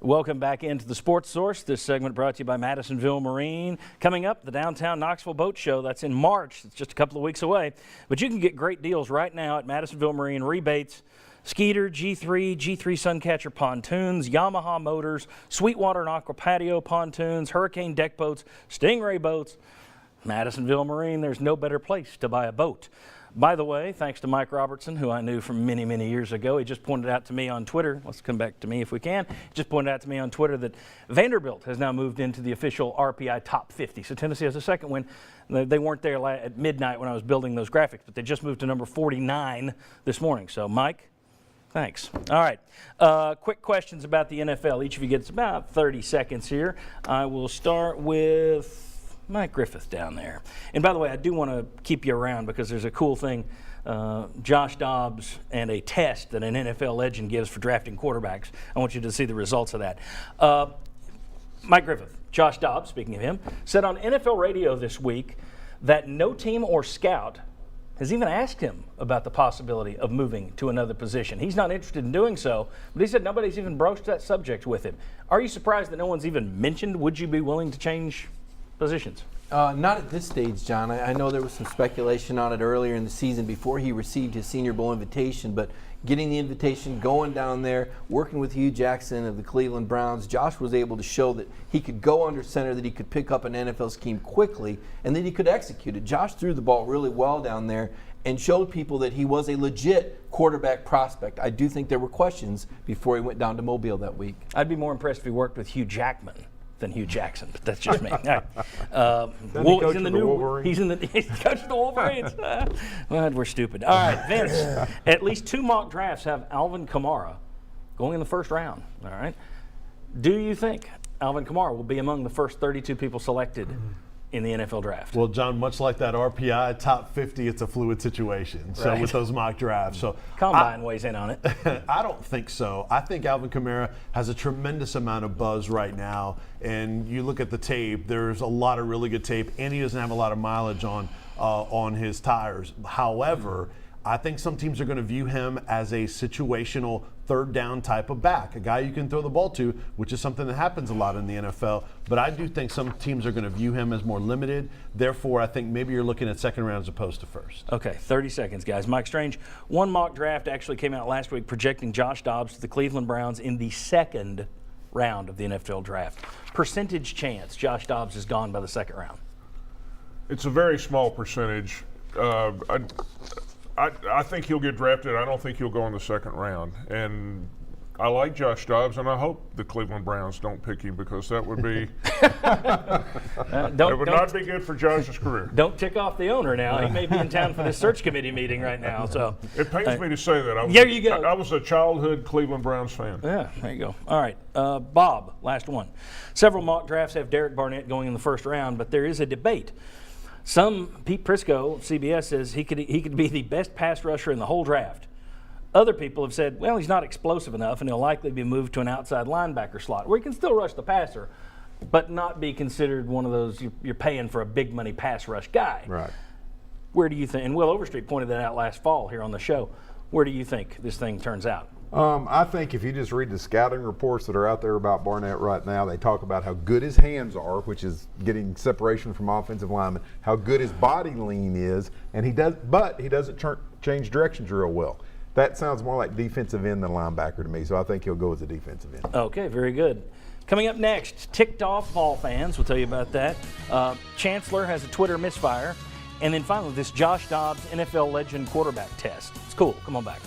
Welcome back into the Sports Source. This segment brought to you by Madisonville Marine. Coming up, the Downtown Knoxville Boat Show. That's in March. It's just a couple of weeks away. But you can get great deals right now at Madisonville Marine. Rebates, Skeeter, G3 Suncatcher pontoons, Yamaha motors, Sweetwater and Aqua Patio pontoons, Hurricane deck boats, Stingray boats. Madisonville Marine, there's no better place to buy a boat. By the way, thanks to Mike Robertson, who I knew from many, many years ago, he just pointed out to me on Twitter, let's come back to me if we can, he just pointed out to me on Twitter that Vanderbilt has now moved into the official RPI top 50. So Tennessee has a second win. They weren't there at midnight when I was building those graphics, but they just moved to number 49 this morning. So Mike, thanks. All right, quick questions about the NFL. Each of you gets about 30 seconds here. I will start with Mike Griffith down there. And by the way, I do want to keep you around because there's a cool thing, Josh Dobbs and a test that an NFL legend gives for drafting quarterbacks. I want you to see the results of that. Mike Griffith, Josh Dobbs, speaking of him, said on NFL radio this week that no team or scout has even asked him about the possibility of moving to another position. He's not interested in doing so, but he said nobody's even broached that subject with him. Are you surprised that no one's even mentioned, would you be willing to change positions? Not at this stage, John. I know there was some speculation on it earlier in the season before he received his Senior Bowl invitation, but getting the invitation, going down there, working with Hugh Jackson of the Cleveland Browns, Josh was able to show that he could go under center, that he could pick up an NFL scheme quickly, and that he could execute it. Josh threw the ball really well down there and showed people that he was a legit quarterback prospect. I do think there were questions before he went down to Mobile that week. I'd be more impressed if he worked with Hugh Jackman than Hugh Jackson, but that's just me. All right. He's in the new Wolverines. He's coaching the Wolverines. Well, we're stupid. All right, Vince. At least 2 mock drafts have Alvin Kamara going in the first round. All right. Do you think Alvin Kamara will be among the first 32 people selected in the NFL draft? Well, John, much like that RPI top 50, it's a fluid situation. So with those mock drafts, so Combine weighs in on it. I don't think so. I think Alvin Kamara has a tremendous amount of buzz right now, and you look at the tape. There's a lot of really good tape, and he doesn't have a lot of mileage on his tires. However, I think some teams are going to view him as a situational third down type of back, a guy you can throw the ball to, which is something that happens a lot in the NFL. But I do think some teams are going to view him as more limited. Therefore, I think maybe you're looking at second round as opposed to first. Okay, 30 seconds, guys. Mike Strange, one mock draft actually came out last week projecting Josh Dobbs to the Cleveland Browns in the second round of the NFL draft. Percentage chance Josh Dobbs is gone by the second round? It's a very small percentage. I think he'll get drafted. I don't think he'll go in the second round. And I like Josh Dobbs, and I hope the Cleveland Browns don't pick him because that would be not be good for Josh's career. Don't tick off the owner now. He may be in town for this search committee meeting right now. So it pains me to say that. There you go. I was a childhood Cleveland Browns fan. Yeah, there you go. All right, Bob, last one. Several mock drafts have Derek Barnett going in the first round, but there is a debate. Pete Prisco, CBS, says he could be the best pass rusher in the whole draft. Other people have said, well, he's not explosive enough, and he'll likely be moved to an outside linebacker slot where he can still rush the passer, but not be considered one of those you're paying for a big money pass rush guy. Right. Where do you think, and Will Overstreet pointed that out last fall here on the show, where do you think this thing turns out? I think if you just read the scouting reports that are out there about Barnett right now, they talk about how good his hands are, which is getting separation from offensive linemen, how good his body lean is, and he doesn't change directions real well. That sounds more like defensive end than linebacker to me, so I think he'll go as a defensive end. Okay, very good. Coming up next, ticked off Vol fans, we'll tell you about that. Chancellor has a Twitter misfire. And then finally, this Josh Dobbs NFL legend quarterback test. It's cool. Come on back.